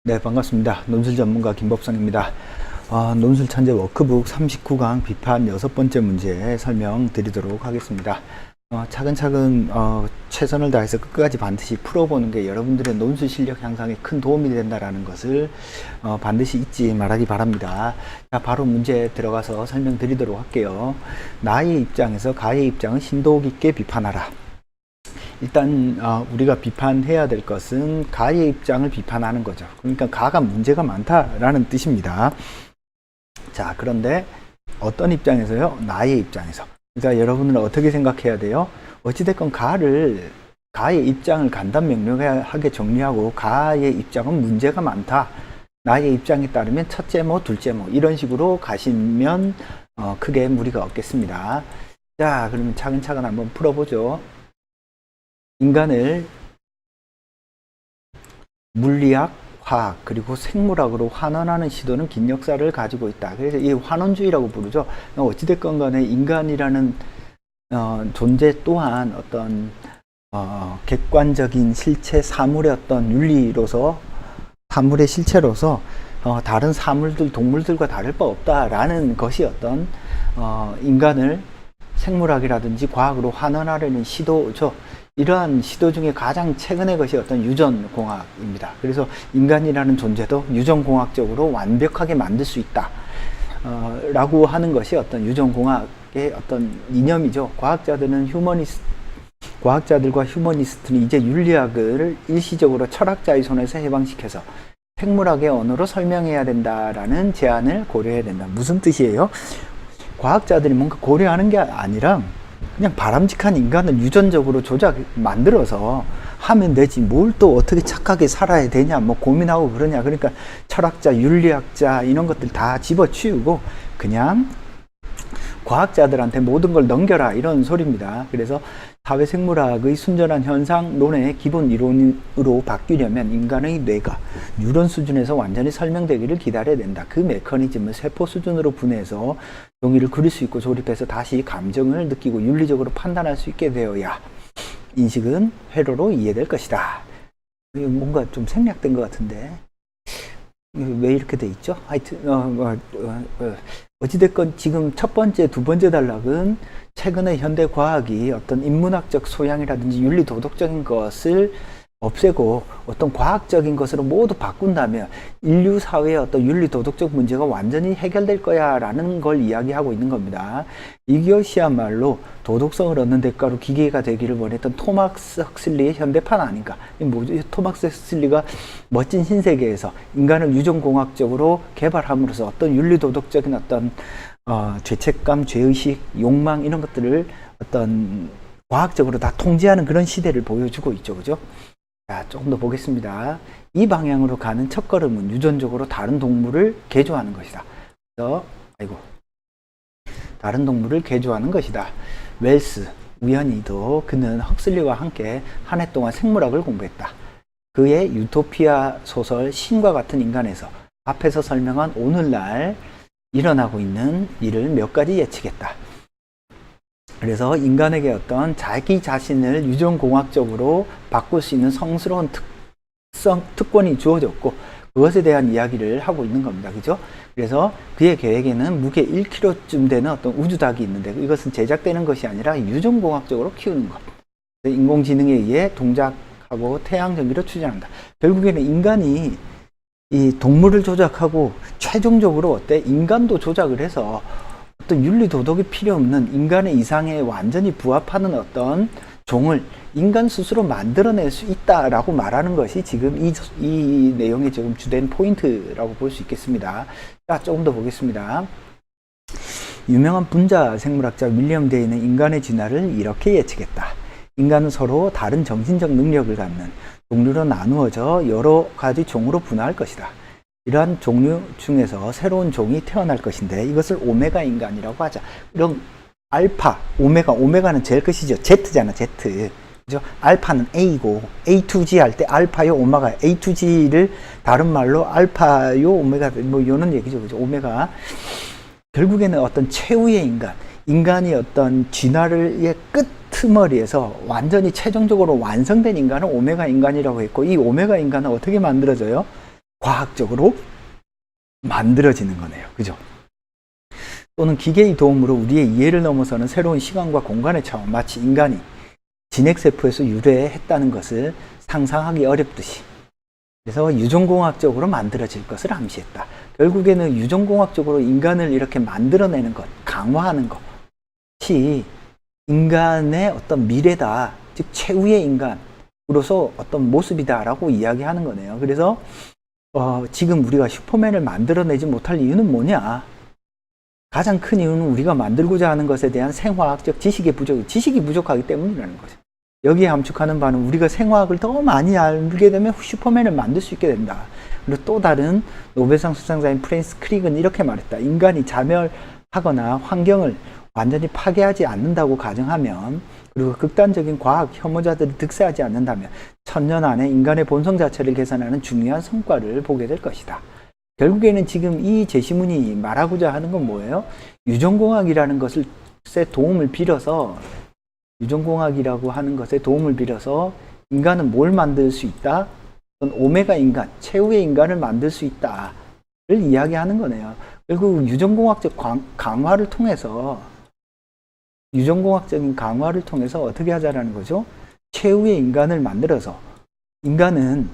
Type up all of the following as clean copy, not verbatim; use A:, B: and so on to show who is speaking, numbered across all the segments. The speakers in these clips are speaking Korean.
A: 네, 반갑습니다. 논술 전문가 김법상입니다. 논술 천재 워크북 39강 비판 6번째 문제 설명드리도록 하겠습니다. 차근차근 최선을 다해서 끝까지 반드시 풀어보는 게 여러분들의 논술 실력 향상에 큰 도움이 된다는 것을 반드시 잊지 말하기 바랍니다. 자, 바로 문제 들어가서 설명드리도록 할게요. 나의 입장에서 가의 입장은 심도 깊게 비판하라. 일단 우리가 비판해야 될 것은 가의 입장을 비판하는 거죠. 그러니까 가가 문제가 많다라는 뜻입니다. 자, 그런데 어떤 입장에서요? 나의 입장에서. 그러니까 여러분은 어떻게 생각해야 돼요? 어찌됐건 가의 입장을 간단명료하게 정리하고 가의 입장은 문제가 많다. 나의 입장에 따르면 첫째 뭐 둘째 뭐 이런 식으로 가시면 크게 무리가 없겠습니다. 자, 그러면 차근차근 한번 풀어보죠. 인간을 물리학, 화학, 그리고 생물학으로 환원하는 시도는 긴 역사를 가지고 있다. 그래서 이 환원주의라고 부르죠. 어찌됐건 간에 인간이라는 존재 또한 어떤 객관적인 실체, 사물의 어떤 윤리로서, 사물의 실체로서 다른 사물들, 동물들과 다를 바 없다라는 것이 어떤 인간을 생물학이라든지 과학으로 환원하려는 시도죠. 이러한 시도 중에 가장 최근의 것이 어떤 유전공학입니다. 그래서 인간이라는 존재도 유전공학적으로 완벽하게 만들 수 있다 라고 하는 것이 어떤 유전공학의 어떤 이념이죠. 과학자들과 휴머니스트는 이제 윤리학을 일시적으로 철학자의 손에서 해방시켜서 생물학의 언어로 설명해야 된다라는 제안을 고려해야 된다. 무슨 뜻이에요? 과학자들이 뭔가 고려하는 게 아니라 그냥 바람직한 인간을 유전적으로 만들어서 하면 되지 뭘 또 어떻게 착하게 살아야 되냐 뭐 고민하고 그러냐. 그러니까 철학자, 윤리학자 이런 것들 다 집어치우고 그냥 과학자들한테 모든 걸 넘겨라 이런 소리입니다. 그래서 사회생물학의 순전한 현상론의 기본 이론으로 바뀌려면 인간의 뇌가 뉴런 수준에서 완전히 설명되기를 기다려야 된다. 그 메커니즘을 세포 수준으로 분해해서 종이를 그릴 수 있고 조립해서 다시 감정을 느끼고 윤리적으로 판단할 수 있게 되어야 인식은 회로로 이해될 것이다. 뭔가 좀 생략된 것 같은데 왜 이렇게 돼 있죠? 하여튼 어찌됐건 지금 첫 번째, 두 번째 단락은 최근의 현대 과학이 어떤 인문학적 소양이라든지 윤리 도덕적인 것을 없애고 어떤 과학적인 것으로 모두 바꾼다면 인류 사회의 어떤 윤리 도덕적 문제가 완전히 해결될 거야 라는 걸 이야기하고 있는 겁니다. 이것이야말로 도덕성을 얻는 대가로 기계가 되기를 원했던 토마스 헉슬리의 현대판 아닌가. 토마스 헉슬리가 멋진 신세계에서 인간을 유전공학적으로 개발함으로써 어떤 윤리 도덕적인 어떤 죄책감, 죄의식, 욕망 이런 것들을 어떤 과학적으로 다 통제하는 그런 시대를 보여주고 있죠. 그죠? 자, 조금 더 보겠습니다. 이 방향으로 가는 첫걸음은 유전적으로 다른 동물을 개조하는 것이다. 그래서 다른 동물을 개조하는 것이다. 웰스, 우연히도 그는 헉슬리와 함께 한 해 동안 생물학을 공부했다. 그의 유토피아 소설 신과 같은 인간에서 앞에서 설명한 오늘날 일어나고 있는 일을 몇 가지 예측했다. 그래서 인간에게 어떤 자기 자신을 유전공학적으로 바꿀 수 있는 성스러운 특권이 주어졌고 그것에 대한 이야기를 하고 있는 겁니다. 그죠? 그래서 그의 계획에는 무게 1kg쯤 되는 어떤 우주닭이 있는데 이것은 제작되는 것이 아니라 유전공학적으로 키우는 것. 인공지능에 의해 동작하고 태양전기로 추진한다. 결국에는 인간이 이 동물을 조작하고 최종적으로 인간도 조작을 해서 어떤 윤리 도덕이 필요 없는 인간의 이상에 완전히 부합하는 어떤 종을 인간 스스로 만들어낼 수 있다라고 말하는 것이 지금 이 내용의 지금 주된 포인트라고 볼 수 있겠습니다. 자, 조금 더 보겠습니다. 유명한 분자 생물학자 윌리엄 데이는 인간의 진화를 이렇게 예측했다. 인간은 서로 다른 정신적 능력을 갖는 종류로 나누어져 여러 가지 종으로 분화할 것이다. 이러한 종류 중에서 새로운 종이 태어날 것인데 이것을 오메가 인간이라고 하자. 이런 알파, 오메가는 제일 끝이죠. Z잖아, Z. 그죠? 알파는 A고 A2G 할 때 알파요, 오메가, A2G를 다른 말로 알파요, 오메가 뭐 이런 얘기죠. 그죠? 오메가. 결국에는 어떤 최후의 인간이 어떤 진화의 끝머리에서 완전히 최종적으로 완성된 인간은 오메가 인간이라고 했고 이 오메가 인간은 어떻게 만들어져요? 과학적으로 만들어지는 거네요. 그죠? 또는 기계의 도움으로 우리의 이해를 넘어서는 새로운 시간과 공간의 차원, 마치 인간이 진핵세포에서 유래했다는 것을 상상하기 어렵듯이, 그래서 유전공학적으로 만들어질 것을 암시했다. 결국에는 유전공학적으로 인간을 이렇게 만들어내는 것, 강화하는 것이 인간의 어떤 미래다, 즉 최후의 인간으로서 어떤 모습이다라고 이야기하는 거네요. 그래서 지금 우리가 슈퍼맨을 만들어내지 못할 이유는 뭐냐? 가장 큰 이유는 우리가 만들고자 하는 것에 대한 생화학적 지식이 부족하기 때문이라는 거죠. 여기에 함축하는 바는 우리가 생화학을 더 많이 알게 되면 슈퍼맨을 만들 수 있게 된다. 그리고 또 다른 노벨상 수상자인 프랜시스 크릭은 이렇게 말했다. 인간이 자멸하거나 환경을 완전히 파괴하지 않는다고 가정하면, 그리고 극단적인 과학 혐오자들이 득세하지 않는다면 1000년 안에 인간의 본성 자체를 개선하는 중요한 성과를 보게 될 것이다. 결국에는 지금 이 제시문이 말하고자 하는 건 뭐예요? 유전공학이라는 것에 도움을 빌어서, 유전공학이라고 하는 것에 도움을 빌어서 인간은 뭘 만들 수 있다? 오메가 인간, 최후의 인간을 만들 수 있다를 이야기하는 거네요. 결국 유전공학적 강화를 통해서, 유전공학적인 강화를 통해서 어떻게 하자라는 거죠? 최후의 인간을 만들어서 인간은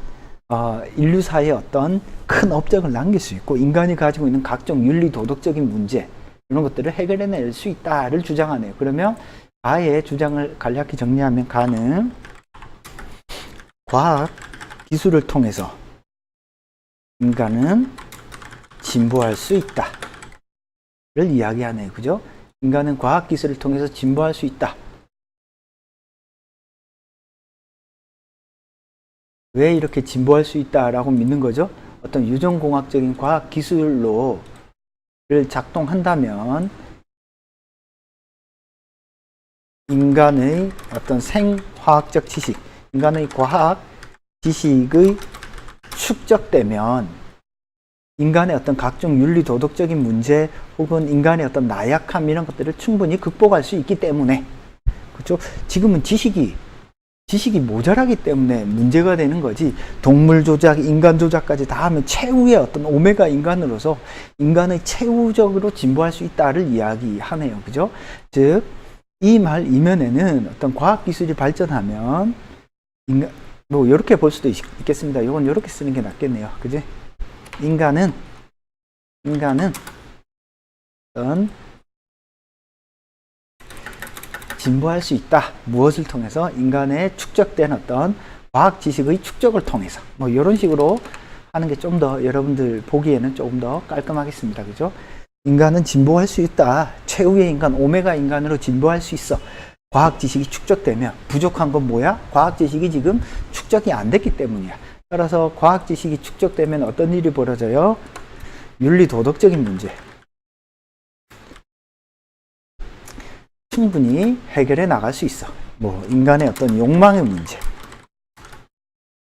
A: 인류사에 어떤 큰 업적을 남길 수 있고, 인간이 가지고 있는 각종 윤리 도덕적인 문제, 이런 것들을 해결해낼 수 있다를 주장하네요. 그러면 가의 주장을 간략히 정리하면, 가는 과학 기술을 통해서 인간은 진보할 수 있다를 이야기하네요. 그죠? 인간은 과학 기술을 통해서 진보할 수 있다. 왜 이렇게 진보할 수 있다라고 믿는 거죠? 어떤 유전공학적인 과학 기술로 작동한다면 인간의 어떤 생화학적 지식, 인간의 과학 지식의 축적되면 인간의 어떤 각종 윤리 도덕적인 문제 혹은 인간의 어떤 나약함, 이런 것들을 충분히 극복할 수 있기 때문에, 그렇죠? 지금은 지식이 모자라기 때문에 문제가 되는 거지, 동물 조작, 인간 조작까지 다 하면 최후의 어떤 오메가 인간으로서 인간의 최후적으로 진보할 수 있다를 이야기하네요. 그죠? 즉, 이 말 이면에는 어떤 과학기술이 발전하면 뭐 이렇게 볼 수도 있겠습니다. 이건 이렇게 쓰는 게 낫겠네요. 그지? 인간은 어떤 진보할 수 있다. 무엇을 통해서? 인간의 축적된 어떤 과학 지식의 축적을 통해서. 뭐 이런 식으로 하는 게 좀 더 여러분들 보기에는 조금 더 깔끔하겠습니다. 그죠? 인간은 진보할 수 있다. 최후의 인간, 오메가 인간으로 진보할 수 있어. 과학 지식이 축적되면. 부족한 건 뭐야? 과학 지식이 지금 축적이 안 됐기 때문이야. 따라서 과학 지식이 축적되면 어떤 일이 벌어져요? 윤리 도덕적인 문제 충분히 해결해 나갈 수 있어. 뭐 인간의 어떤 욕망의 문제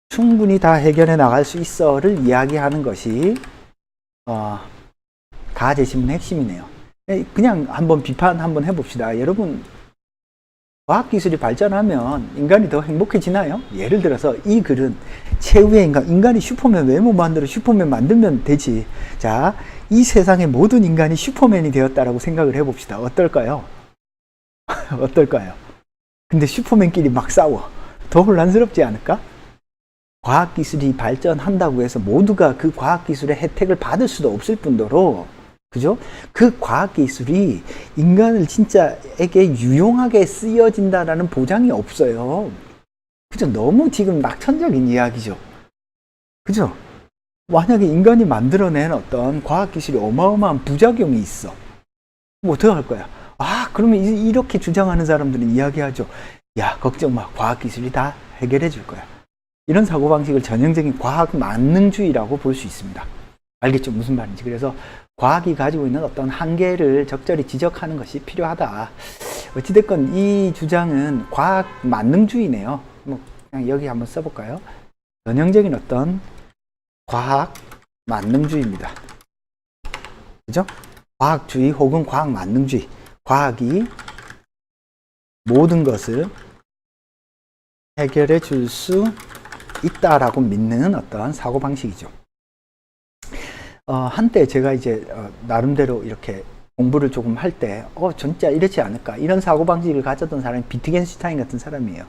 A: 충분히 다 해결해 나갈 수 있어를 이야기하는 것이 가제시문의 핵심이네요. 그냥 한번 비판 한번 해봅시다. 여러분, 과학기술이 발전하면 인간이 더 행복해지나요? 예를 들어서 이 글은 최후의 인간이 슈퍼맨 왜 못 만들어? 슈퍼맨 만들면 되지. 자, 이 세상의 모든 인간이 슈퍼맨이 되었다라고 생각을 해봅시다. 어떨까요? 어떨까요? 근데 슈퍼맨끼리 막 싸워. 더 혼란스럽지 않을까? 과학기술이 발전한다고 해서 모두가 그 과학기술의 혜택을 받을 수도 없을 뿐더러, 그죠? 그 과학기술이 인간을 진짜에게 유용하게 쓰여진다라는 보장이 없어요. 그죠? 너무 지금 낙천적인 이야기죠. 그죠? 만약에 인간이 만들어낸 어떤 과학기술이 어마어마한 부작용이 있어. 뭐 어떻게 할 거야? 그러면 이렇게 주장하는 사람들은 이야기하죠. 야, 걱정 마. 과학기술이 다 해결해 줄 거야. 이런 사고방식을 전형적인 과학 만능주의라고 볼 수 있습니다. 알겠죠? 무슨 말인지. 그래서 과학이 가지고 있는 어떤 한계를 적절히 지적하는 것이 필요하다. 어찌됐건 이 주장은 과학 만능주의네요. 뭐 그냥 여기 한번 써볼까요? 전형적인 어떤 과학 만능주의입니다. 그죠? 과학주의 혹은 과학 만능주의. 과학이 모든 것을 해결해 줄 수 있다라고 믿는 어떤 사고방식이죠. 한때 제가 이제 나름대로 이렇게 공부를 조금 할 때, 진짜 이렇지 않을까, 이런 사고방식을 가졌던 사람이 비트겐슈타인 같은 사람이에요.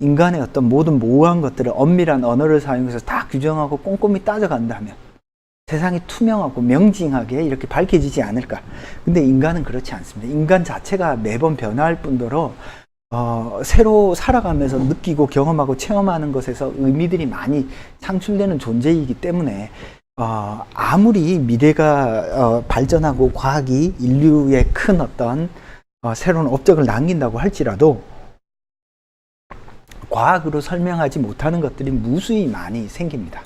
A: 인간의 어떤 모든 모호한 것들을 엄밀한 언어를 사용해서 다 규정하고 꼼꼼히 따져간다면 세상이 투명하고 명징하게 이렇게 밝혀지지 않을까. 근데 인간은 그렇지 않습니다. 인간 자체가 매번 변화할 뿐더러 새로 살아가면서 느끼고 경험하고 체험하는 것에서 의미들이 많이 창출되는 존재이기 때문에 아무리 미래가 발전하고 과학이 인류의 큰 어떤 새로운 업적을 남긴다고 할지라도 과학으로 설명하지 못하는 것들이 무수히 많이 생깁니다.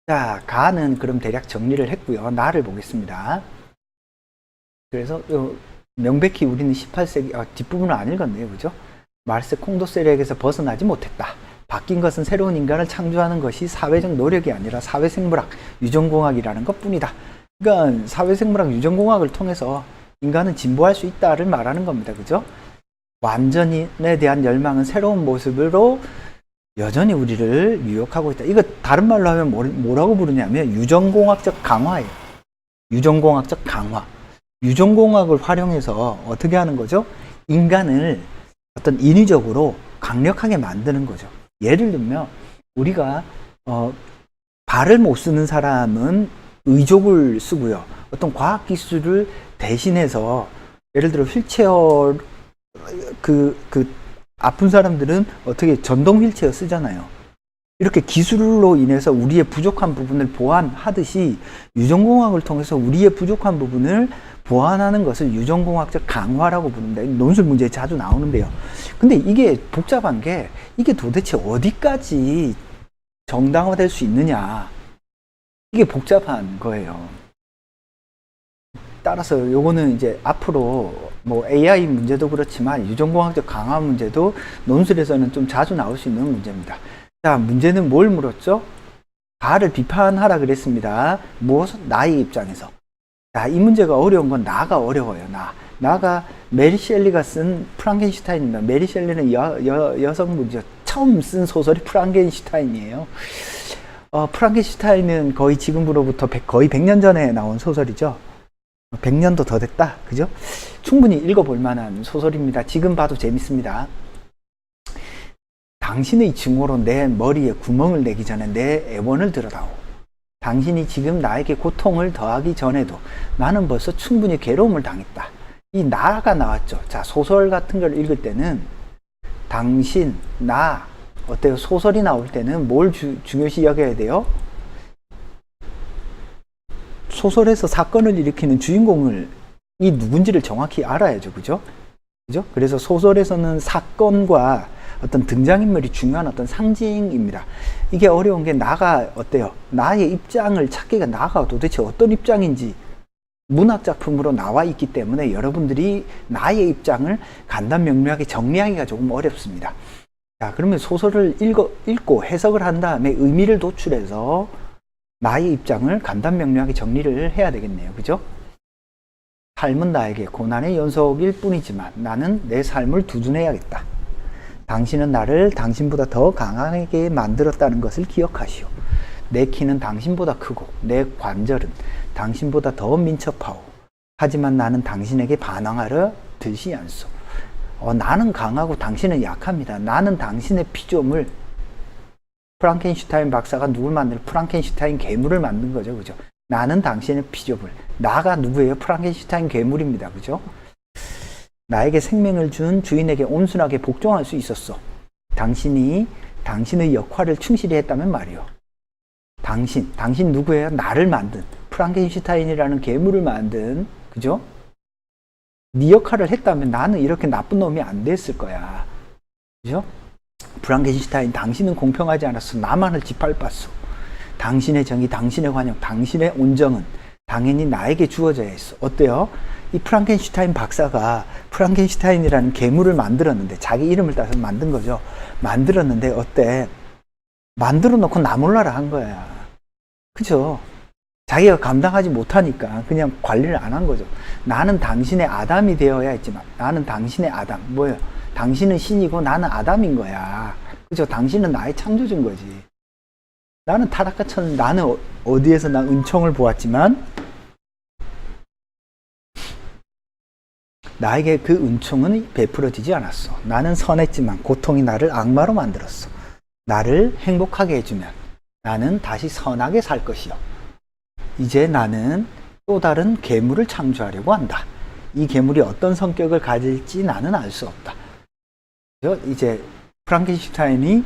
A: 자, 가는 그럼 대략 정리를 했고요. 나를 보겠습니다. 그래서 명백히 우리는 18세기 뒷부분을 안 읽었네요. 그죠? 마르세 콩도세르에게서 벗어나지 못했다. 바뀐 것은 새로운 인간을 창조하는 것이 사회적 노력이 아니라 사회생물학, 유전공학이라는 것뿐이다. 그러니까 사회생물학, 유전공학을 통해서 인간은 진보할 수 있다를 말하는 겁니다. 그죠? 완전에 대한 열망은 새로운 모습으로 여전히 우리를 유혹하고 있다. 이거 다른 말로 하면 뭐라고 부르냐면 유전공학적 강화예요. 유전공학적 강화. 유전공학을 활용해서 어떻게 하는 거죠? 인간을 어떤 인위적으로 강력하게 만드는 거죠. 예를 들면 우리가 발을 못 쓰는 사람은 의족을 쓰고요. 어떤 과학기술을 대신해서 예를 들어 휠체어 아픈 사람들은 어떻게 전동 휠체어 쓰잖아요. 이렇게 기술로 인해서 우리의 부족한 부분을 보완하듯이 유전공학을 통해서 우리의 부족한 부분을 보완하는 것을 유전공학적 강화라고 부릅니다. 논술 문제에 자주 나오는데요. 근데 이게 복잡한 게 이게 도대체 어디까지 정당화될 수 있느냐. 이게 복잡한 거예요. 따라서 요거는 이제 앞으로 뭐 AI 문제도 그렇지만 유전공학적 강화 문제도 논술에서는 좀 자주 나올 수 있는 문제입니다. 자, 문제는 뭘 물었죠? 가를 비판하라 그랬습니다. 무엇? 나의 입장에서. 자, 이 문제가 어려운 건 나가 어려워요. 나가 메리 셸리가 쓴 프랑켄슈타인입니다. 메리 셸리는 여성분이죠. 처음 쓴 소설이 프랑켄슈타인이에요. 프랑켄슈타인은 거의 지금으로부터 거의 100년 전에 나온 소설이죠. 100년도 더 됐다. 그죠? 충분히 읽어볼 만한 소설입니다. 지금 봐도 재밌습니다. 당신의 증오로 내 머리에 구멍을 내기 전에 내 애원을 들어다오. 당신이 지금 나에게 고통을 더하기 전에도 나는 벌써 충분히 괴로움을 당했다. 이 나가 나왔죠. 자, 소설 같은 걸 읽을 때는 당신, 나, 어때요? 소설이 나올 때는 뭘 중요시 여겨야 돼요? 소설에서 사건을 일으키는 주인공이 누군지를 정확히 알아야죠. 그죠? 그죠? 그래서 소설에서는 사건과 어떤 등장인물이 중요한 어떤 상징입니다. 이게 어려운 게 나가 어때요? 나의 입장을 찾기가 나가 도대체 어떤 입장인지 문학작품으로 나와 있기 때문에 여러분들이 나의 입장을 간단 명료하게 정리하기가 조금 어렵습니다. 자, 그러면 소설을 읽고 해석을 한 다음에 의미를 도출해서 나의 입장을 간단 명료하게 정리를 해야 되겠네요. 그죠? 삶은 나에게 고난의 연속일 뿐이지만 나는 내 삶을 두둔해야겠다. 당신은 나를 당신보다 더 강하게 만들었다는 것을 기억하시오. 내 키는 당신보다 크고 내 관절은 당신보다 더 민첩하오. 하지만 나는 당신에게 반항하려 들지 않소. 나는 강하고 당신은 약합니다. 나는 당신의 피조물. 프랑켄슈타인 박사가 누굴 만들어? 프랑켄슈타인 괴물을 만든 거죠. 그죠? 나는 당신의 피조물. 나가 누구예요? 프랑켄슈타인 괴물입니다. 그죠? 나에게 생명을 준 주인에게 온순하게 복종할 수 있었어. 당신이 당신의 역할을 충실히 했다면 말이요. 당신 누구예요? 나를 만든 프랑켄슈타인이라는 괴물을 만든, 그죠? 네 역할을 했다면 나는 이렇게 나쁜 놈이 안 됐을 거야. 그죠? 프랑켄슈타인, 당신은 공평하지 않았어. 나만을 짓밟았어. 당신의 정의, 당신의 관용, 당신의 온정은 당연히 나에게 주어져야 했어. 어때요? 이 프랑켄슈타인 박사가 프랑켄슈타인이라는 괴물을 만들었는데, 자기 이름을 따서 만든 거죠. 만들었는데 어때? 만들어 놓고 나 몰라라 한 거야. 그죠? 자기가 감당하지 못하니까 그냥 관리를 안 한 거죠. 나는 당신의 아담이 되어야 했지만, 나는 당신의 아담. 뭐예요? 당신은 신이고 나는 아담인 거야. 그죠? 당신은 나의 창조주인 거지. 나는 타락한 나는 어디에서 난 은총을 보았지만 나에게 그 은총은 베풀어지지 않았어. 나는 선했지만 고통이 나를 악마로 만들었어. 나를 행복하게 해주면 나는 다시 선하게 살 것이요. 이제 나는 또 다른 괴물을 창조하려고 한다. 이 괴물이 어떤 성격을 가질지 나는 알 수 없다. 이제 프랑켄슈타인이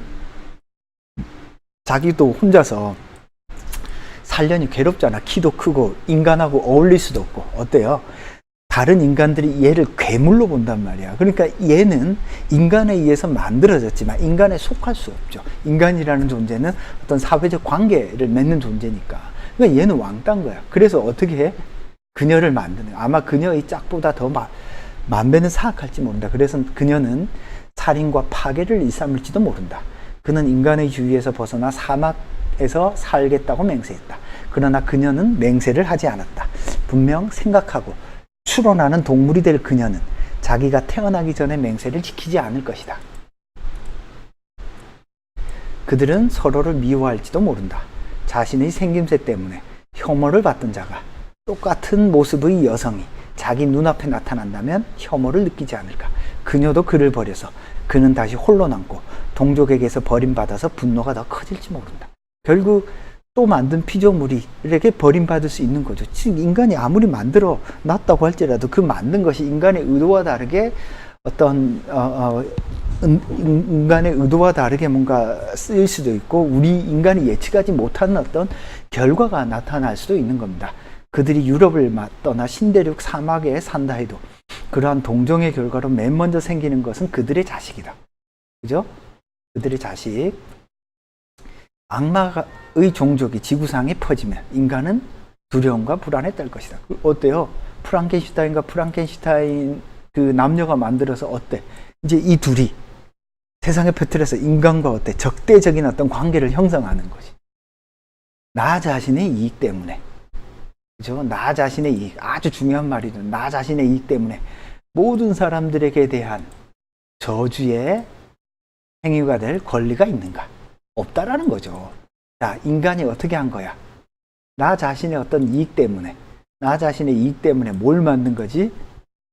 A: 자기도 혼자서 살려니 괴롭잖아. 키도 크고 인간하고 어울릴 수도 없고. 어때요? 다른 인간들이 얘를 괴물로 본단 말이야. 그러니까 얘는 인간에 의해서 만들어졌지만 인간에 속할 수 없죠. 인간이라는 존재는 어떤 사회적 관계를 맺는 존재니까. 그러니까 얘는 왕따인 거야. 그래서 어떻게 해? 그녀를 만드는. 아마 그녀의 짝보다 더 만배는 사악할지 모른다. 그래서 그녀는 살인과 파괴를 일삼을지도 모른다. 그는 인간의 주위에서 벗어나 사막에서 살겠다고 맹세했다. 그러나 그녀는 맹세를 하지 않았다. 분명 생각하고 추론하는 동물이 될 그녀는 자기가 태어나기 전에 맹세를 지키지 않을 것이다. 그들은 서로를 미워할지도 모른다. 자신의 생김새 때문에 혐오를 받던 자가 똑같은 모습의 여성이 자기 눈앞에 나타난다면 혐오를 느끼지 않을까. 그녀도 그를 버려서 그는 다시 홀로 남고 동족에게서 버림받아서 분노가 더 커질지 모른다. 결국 또 만든 피조물이 이렇게 버림받을 수 있는 거죠. 지금 인간이 아무리 만들어 놨다고 할지라도 그 만든 것이 인간의 의도와 다르게 어떤 인간의 의도와 다르게 뭔가 쓰일 수도 있고 우리 인간이 예측하지 못하는 어떤 결과가 나타날 수도 있는 겁니다. 그들이 유럽을 떠나 신대륙 사막에 산다 해도 그러한 동정의 결과로 맨 먼저 생기는 것은 그들의 자식이다. 그죠? 그들의 자식. 악마의 종족이 지구상에 퍼지면 인간은 두려움과 불안에 떨 것이다. 어때요? 프랑켄슈타인과 프랑켄슈타인 그 남녀가 만들어서 어때? 이제 이 둘이 세상에 퍼뜨려서 인간과 어때? 적대적인 어떤 관계를 형성하는 것이. 나 자신의 이익 때문에. 그죠? 나 자신의 이익. 아주 중요한 말이죠. 나 자신의 이익 때문에 모든 사람들에게 대한 저주의 행위가 될 권리가 있는가? 없다라는 거죠. 자, 인간이 어떻게 한 거야? 나 자신의 어떤 이익 때문에, 나 자신의 이익 때문에 뭘 만든 거지?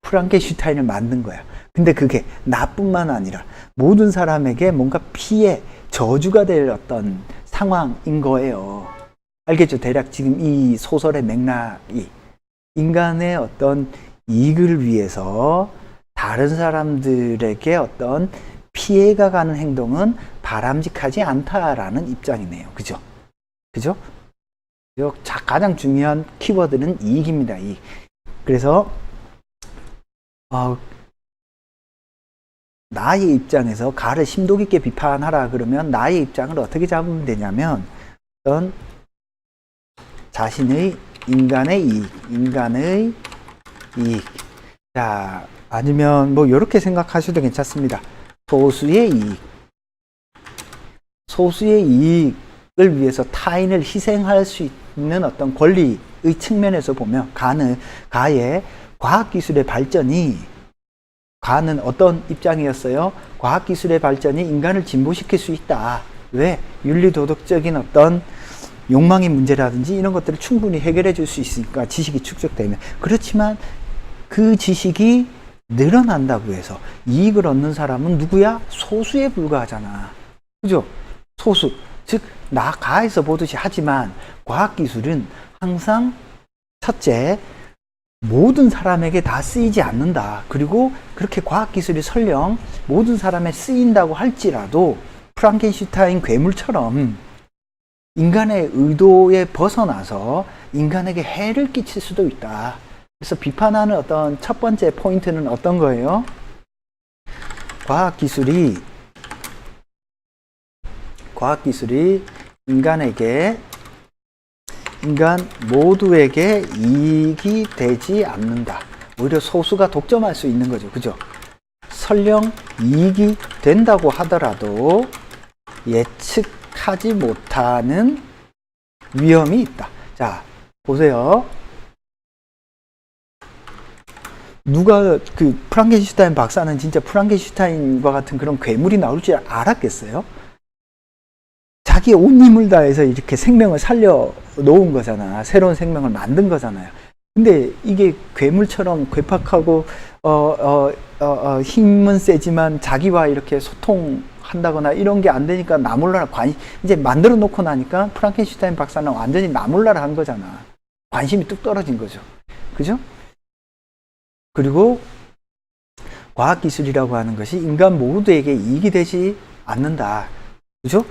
A: 프랑켄슈타인을 만든 거야. 근데 그게 나뿐만 아니라 모든 사람에게 뭔가 피해, 저주가 될 어떤 상황인 거예요. 알겠죠? 대략 지금 이 소설의 맥락이 인간의 어떤 이익을 위해서 다른 사람들에게 어떤 피해가 가는 행동은 바람직하지 않다라는 입장이네요. 그죠? 그죠? 가장 중요한 키워드는 이익입니다. 이익. 그래서 나의 입장에서 가를 심도 깊게 비판하라 그러면 나의 입장을 어떻게 잡으면 되냐면 어떤 자신의 인간의 이익. 자, 아니면 뭐 이렇게 생각하셔도 괜찮습니다. 소수의 이익을 위해서 타인을 희생할 수 있는 어떤 권리의 측면에서 보면 가의 과학기술의 발전이 가는 어떤 입장이었어요? 과학기술의 발전이 인간을 진보시킬 수 있다. 왜? 윤리도덕적인 어떤 욕망의 문제라든지 이런 것들을 충분히 해결해 줄 수 있으니까 지식이 축적되면. 그렇지만 그 지식이 늘어난다고 해서 이익을 얻는 사람은 누구야? 소수에 불과하잖아. 그죠? 소수. 즉, 가에서 보듯이 하지만 과학기술은 항상 첫째, 모든 사람에게 다 쓰이지 않는다. 그리고 그렇게 과학기술이 설령 모든 사람에 쓰인다고 할지라도 프랑켄슈타인 괴물처럼 인간의 의도에 벗어나서 인간에게 해를 끼칠 수도 있다. 그래서 비판하는 어떤 첫 번째 포인트는 어떤 거예요? 과학기술이 인간 모두에게 이익이 되지 않는다. 오히려 소수가 독점할 수 있는 거죠. 그죠? 설령 이익이 된다고 하더라도 예측하지 못하는 위험이 있다. 자, 보세요. 누가 프랑켄슈타인 박사는 진짜 프랑켄슈타인과 같은 그런 괴물이 나올 줄 알았겠어요? 자기의 온 힘을 다해서 이렇게 생명을 살려 놓은 거잖아. 새로운 생명을 만든 거잖아요. 근데 이게 괴물처럼 괴팍하고 힘은 세지만 자기와 이렇게 소통한다거나 이런 게 안 되니까 나몰라라 이제 만들어 놓고 나니까 프랑켄슈타인 박사는 완전히 나몰라라 한 거잖아. 관심이 뚝 떨어진 거죠. 그죠? 그리고 과학기술이라고 하는 것이 인간 모두에게 이익이 되지 않는다. 그죠?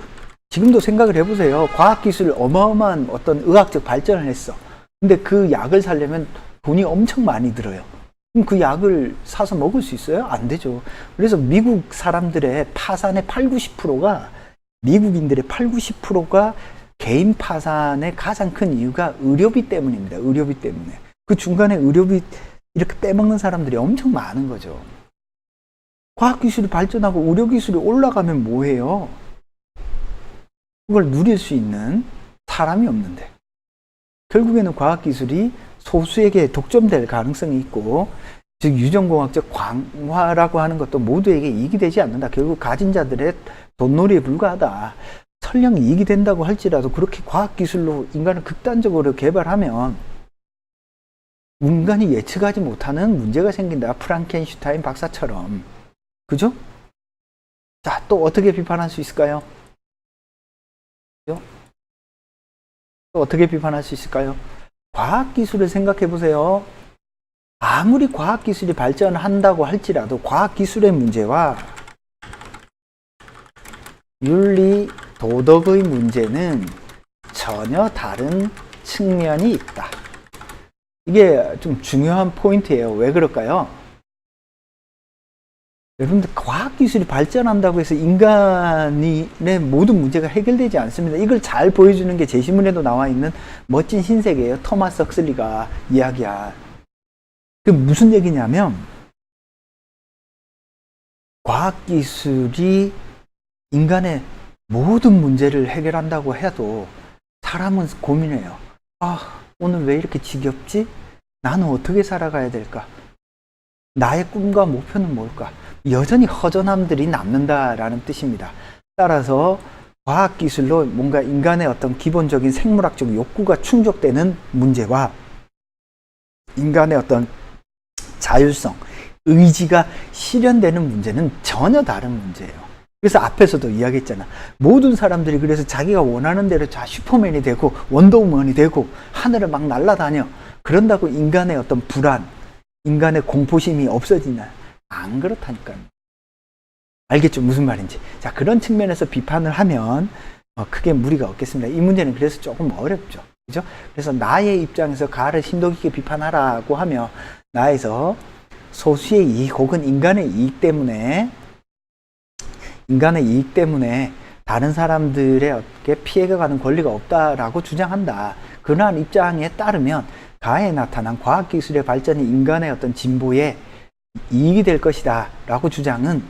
A: 지금도 생각을 해보세요. 과학기술 어마어마한 어떤 의학적 발전을 했어. 근데 그 약을 사려면 돈이 엄청 많이 들어요. 그럼 그 약을 사서 먹을 수 있어요? 안 되죠. 그래서 미국 사람들의 파산의 80~90%가 미국인들의 80~90%가 개인 파산의 가장 큰 이유가 의료비 때문입니다. 의료비 때문에. 그 중간에 의료비 이렇게 빼먹는 사람들이 엄청 많은 거죠. 과학기술이 발전하고 의료기술이 올라가면 뭐해요? 그걸 누릴 수 있는 사람이 없는데. 결국에는 과학기술이 소수에게 독점될 가능성이 있고, 즉 유전공학적 광화라고 하는 것도 모두에게 이익이 되지 않는다. 결국 가진 자들의 돈놀이에 불과하다. 설령 이익이 된다고 할지라도 그렇게 과학기술로 인간을 극단적으로 개발하면 인간이 예측하지 못하는 문제가 생긴다. 프랑켄슈타인 박사처럼. 그죠? 자, 또 어떻게 비판할 수 있을까요? 그죠? 또 어떻게 비판할 수 있을까요? 과학기술을 생각해 보세요. 아무리 과학기술이 발전한다고 할지라도 과학기술의 문제와 윤리, 도덕의 문제는 전혀 다른 측면이 있다. 이게 좀 중요한 포인트예요. 왜 그럴까요? 여러분들, 과학기술이 발전한다고 해서 인간의 모든 문제가 해결되지 않습니다. 이걸 잘 보여주는 게 제 신문에도 나와 있는 멋진 신세계예요. 토마스 헉슬리가 이야기한. 그 무슨 얘기냐면, 과학기술이 인간의 모든 문제를 해결한다고 해도 사람은 고민해요. 오늘 왜 이렇게 지겹지? 나는 어떻게 살아가야 될까? 나의 꿈과 목표는 뭘까? 여전히 허전함들이 남는다라는 뜻입니다. 따라서 과학기술로 뭔가 인간의 어떤 기본적인 생물학적 욕구가 충족되는 문제와 인간의 어떤 자율성, 의지가 실현되는 문제는 전혀 다른 문제예요. 그래서 앞에서도 이야기했잖아. 모든 사람들이 그래서 자기가 원하는 대로 슈퍼맨이 되고 원더우먼이 되고 하늘을 막 날아다녀. 그런다고 인간의 어떤 불안, 인간의 공포심이 없어지냐? 안 그렇다니까요. 알겠죠? 무슨 말인지. 자, 그런 측면에서 비판을 하면 크게 무리가 없겠습니다. 이 문제는 그래서 조금 어렵죠. 그죠? 그래서 나의 입장에서 가를 심도 깊게 비판하라고 하며 나에서 소수의 이익 혹은 인간의 이익 때문에 다른 사람들에게 피해가 가는 권리가 없다라고 주장한다. 그러한 입장에 따르면 가에 나타난 과학기술의 발전이 인간의 어떤 진보에 이익이 될 것이다 라고 주장은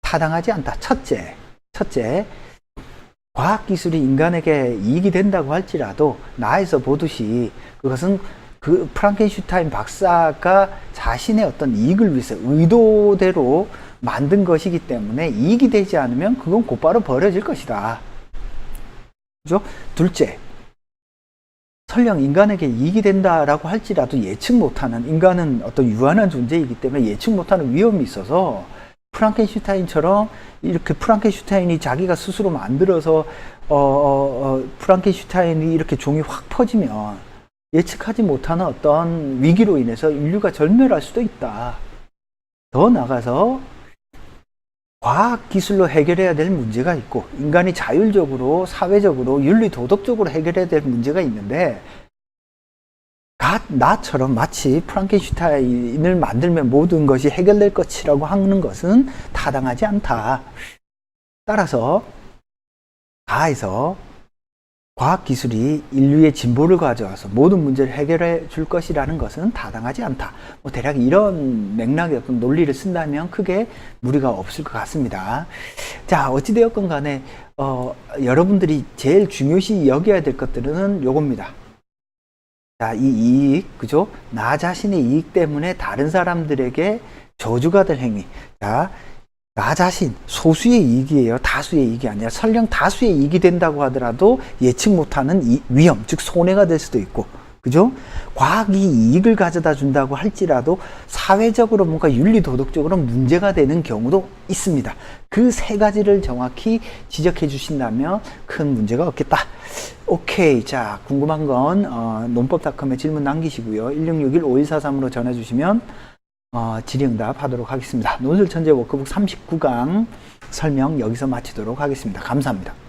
A: 타당하지 않다. 첫째, 과학기술이 인간에게 이익이 된다고 할지라도 나에서 보듯이 그것은 그 프랑켄슈타인 박사가 자신의 어떤 이익을 위해서 의도대로 만든 것이기 때문에 이익이 되지 않으면 그건 곧바로 버려질 것이다. 그죠? 둘째, 설령 인간에게 이익이 된다라고 할지라도 예측 못하는, 인간은 어떤 유한한 존재이기 때문에 예측 못하는 위험이 있어서 프랑켄슈타인처럼 이렇게 프랑켄슈타인이 자기가 스스로 만들어서 프랑켄슈타인이 이렇게 종이 확 퍼지면 예측하지 못하는 어떤 위기로 인해서 인류가 절멸할 수도 있다. 더 나아가서 과학기술로 해결해야 될 문제가 있고 인간이 자율적으로, 사회적으로, 윤리, 도덕적으로 해결해야 될 문제가 있는데 나처럼 마치 프랑켄슈타인을 만들면 모든 것이 해결될 것이라고 하는 것은 타당하지 않다. 따라서 가에서 과학기술이 인류의 진보를 가져와서 모든 문제를 해결해 줄 것이라는 것은 타당하지 않다. 대략 이런 맥락의 어떤 논리를 쓴다면 크게 무리가 없을 것 같습니다. 자, 어찌되었건 간에 여러분들이 제일 중요시 여겨야 될 것들은 요겁니다. 자, 이 이익, 그죠? 나 자신의 이익 때문에 다른 사람들에게 저주가 될 행위. 자, 나 자신, 소수의 이익이에요. 다수의 이익이 아니라 설령 다수의 이익이 된다고 하더라도 예측 못하는 위험, 즉 손해가 될 수도 있고, 그죠? 과학이 이익을 가져다 준다고 할지라도 사회적으로 뭔가 윤리 도덕적으로 문제가 되는 경우도 있습니다. 그 세 가지를 정확히 지적해 주신다면 큰 문제가 없겠다. 오케이. 자, 궁금한 건 논법닷컴에 질문 남기시고요. 1661-5143으로 전해 주시면 질의응답 하도록 하겠습니다. 논술천재 워크북 39강 설명 여기서 마치도록 하겠습니다. 감사합니다.